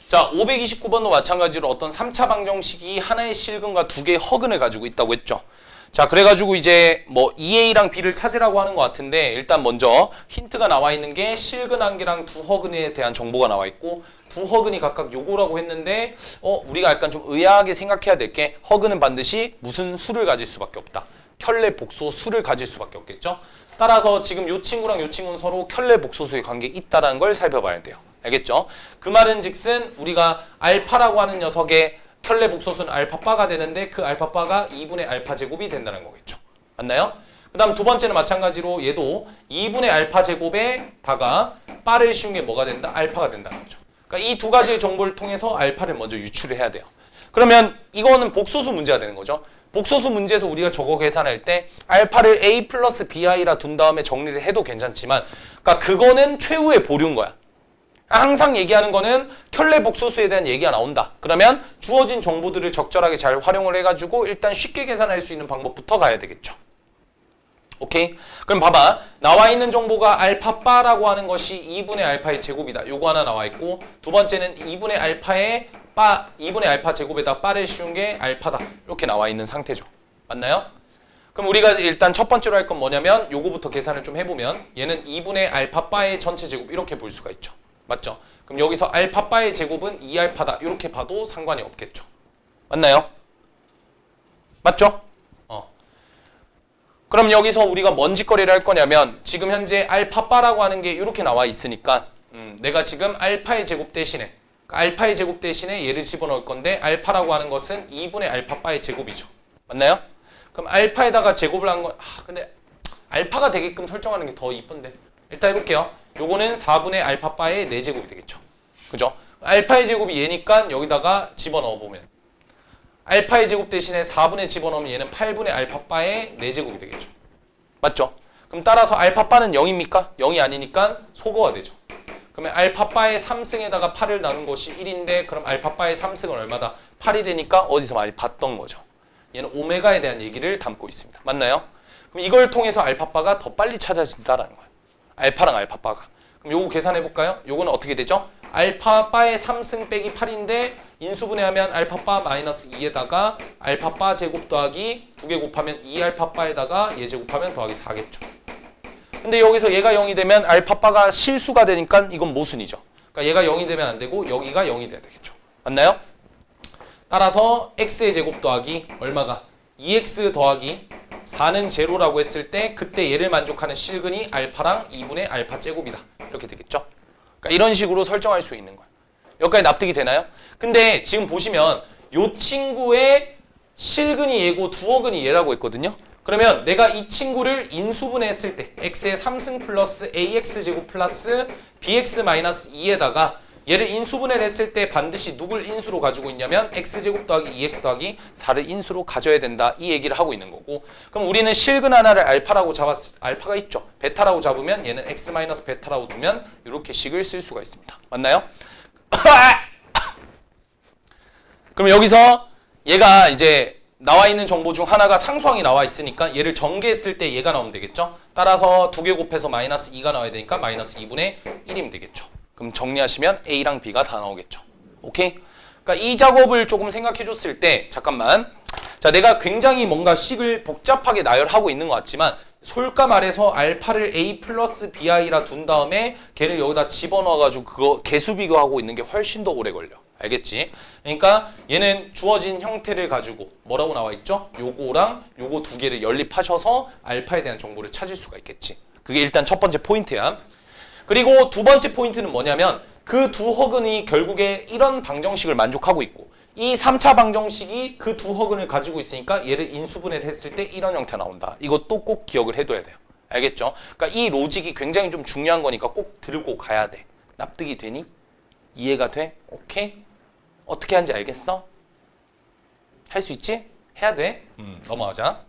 자, 529번도 마찬가지로 어떤 3차 방정식이 하나의 실근과 두 개의 허근을 가지고 있다고 했죠. 자, 그래가지고 이제 뭐 2a랑 b를 찾으라고 하는 것 같은데 일단 먼저 힌트가 나와 있는 게 실근 한 개랑 두 허근에 대한 정보가 나와 있고 두 허근이 각각 요거라고 했는데 우리가 약간 좀 의아하게 생각해야 될 게 허근은 반드시 무슨 수를 가질 수밖에 없다. 켤레 복소 수를 가질 수밖에 없겠죠. 따라서 지금 요 친구랑 요 친구는 서로 켤레 복소수의 관계에 있다는 걸 살펴봐야 돼요. 알겠죠? 그 말은 즉슨 우리가 알파라고 하는 녀석의 켤레 복소수는 알파바가 되는데 그 알파바가 2분의 알파 제곱이 된다는 거겠죠. 맞나요? 그 다음 두 번째는 마찬가지로 얘도 2분의 알파 제곱에다가 바를 씌운 게 뭐가 된다? 알파가 된다는 거죠. 그러니까 이 두 가지의 정보를 통해서 알파를 먼저 유출을 해야 돼요. 그러면 이거는 복소수 문제가 되는 거죠. 복소수 문제에서 우리가 저거 계산할 때 알파를 a 플러스 bi라 둔 다음에 정리를 해도 괜찮지만 그러니까 그거는 최후의 보류인 거야. 항상 얘기하는 거는 켤레 복소수에 대한 얘기가 나온다. 그러면 주어진 정보들을 적절하게 잘 활용을 해가지고 일단 쉽게 계산할 수 있는 방법부터 가야 되겠죠. 오케이? 그럼 봐봐. 나와 있는 정보가 알파바라고 하는 것이 2분의 알파의 제곱이다. 요거 하나 나와 있고 두 번째는 2분의 알파의 2분의 알파 제곱에다 바를 씌운 게 알파다. 이렇게 나와 있는 상태죠. 맞나요? 그럼 우리가 일단 첫 번째로 할 건 뭐냐면 요거부터 계산을 좀 해보면 얘는 2분의 알파바의 전체 제곱 이렇게 볼 수가 있죠. 맞죠? 그럼 여기서 알파바의 제곱은 2알파다. 이렇게 봐도 상관이 없겠죠. 맞나요? 맞죠? 그럼 여기서 우리가 뭔 짓거리를 할 거냐면 지금 현재 알파바라고 하는 게 이렇게 나와 있으니까 내가 지금 알파의 제곱 대신에 알파의 제곱 대신에 얘를 집어넣을 건데 알파라고 하는 것은 2분의 알파바의 제곱이죠. 맞나요? 그럼 알파에다가 제곱을 한 건 근데 알파가 되게끔 설정하는 게 더 이쁜데 일단 해볼게요. 요거는 4분의 알파바의 4제곱이 되겠죠. 그죠? 알파의 제곱이 얘니까 여기다가 집어넣어보면 알파의 제곱 대신에 4분의 집어넣으면 얘는 8분의 알파바의 4제곱이 되겠죠. 맞죠? 그럼 따라서 알파바는 0입니까? 0이 아니니까 소거가 되죠. 그러면 알파바의 3승에다가 8을 나눈 것이 1인데 그럼 알파바의 3승은 얼마다? 8이 되니까 어디서 많이 봤던 거죠. 얘는 오메가에 대한 얘기를 담고 있습니다. 맞나요? 그럼 이걸 통해서 알파바가 더 빨리 찾아진다라는 거예요. 알파랑 알파바가. 그럼 요거 계산해 볼까요? 요거는 어떻게 되죠? 알파바의 3승 빼기 8인데 인수분해하면 알파바 마이너스 2에다가 알파바 제곱 더하기 2개 곱하면 2알파바에다가 얘 제곱하면 더하기 4겠죠. 근데 여기서 얘가 0이 되면 알파바가 실수가 되니까 이건 모순이죠. 그러니까 얘가 0이 되면 안 되고 여기가 0이 돼야 되겠죠. 맞나요? 따라서 x의 제곱 더하기 얼마가? 2x 더하기 4는 제로라고 했을 때 그때 얘를 만족하는 실근이 알파랑 2분의 알파 제곱이다. 이렇게 되겠죠. 그러니까 이런 식으로 설정할 수 있는 거예요. 여기까지 납득이 되나요? 근데 지금 보시면 요 친구의 실근이 얘고 두어근이 얘라고 했거든요. 그러면 내가 이 친구를 인수분해했을 때 x의 3승 플러스 ax 제곱 플러스 bx 마이너스 2에다가 얘를 인수분해를 했을 때 반드시 누굴 인수로 가지고 있냐면 x제곱 더하기 2x 더하기 4를 인수로 가져야 된다. 이 얘기를 하고 있는 거고 그럼 우리는 실근 하나를 알파라고 잡았을 알파가 있죠. 베타라고 잡으면 얘는 x 마이너스 베타라고 두면 이렇게 식을 쓸 수가 있습니다. 맞나요? 그럼 여기서 얘가 이제 나와 있는 정보 중 하나가 상수항이 나와 있으니까 얘를 전개했을 때 얘가 나오면 되겠죠. 따라서 2개 곱해서 마이너스 2가 나와야 되니까 마이너스 2분의 1이면 되겠죠. 그럼 정리하시면 A랑 B가 다 나오겠죠. 오케이? 그러니까 이 작업을 조금 생각해 줬을 때 잠깐만. 자, 내가 굉장히 뭔가 식을 복잡하게 나열하고 있는 것 같지만 솔까 말해서 알파를 A 플러스 BI라 둔 다음에 걔를 여기다 집어넣어가지고 그거 개수 비교하고 있는 게 훨씬 더 오래 걸려. 알겠지? 그러니까 얘는 주어진 형태를 가지고 뭐라고 나와 있죠? 요거랑 요거 두 개를 연립하셔서 알파에 대한 정보를 찾을 수가 있겠지. 그게 일단 첫 번째 포인트야. 그리고 두 번째 포인트는 뭐냐면 그 두 허근이 결국에 이런 방정식을 만족하고 있고 이 3차 방정식이 그 두 허근을 가지고 있으니까 얘를 인수분해를 했을 때 이런 형태가 나온다. 이것도 꼭 기억을 해둬야 돼요. 알겠죠? 그러니까 이 로직이 굉장히 좀 중요한 거니까 꼭 들고 가야 돼. 납득이 되니? 이해가 돼? 오케이? 어떻게 하는지 알겠어? 할 수 있지? 해야 돼? 넘어가자.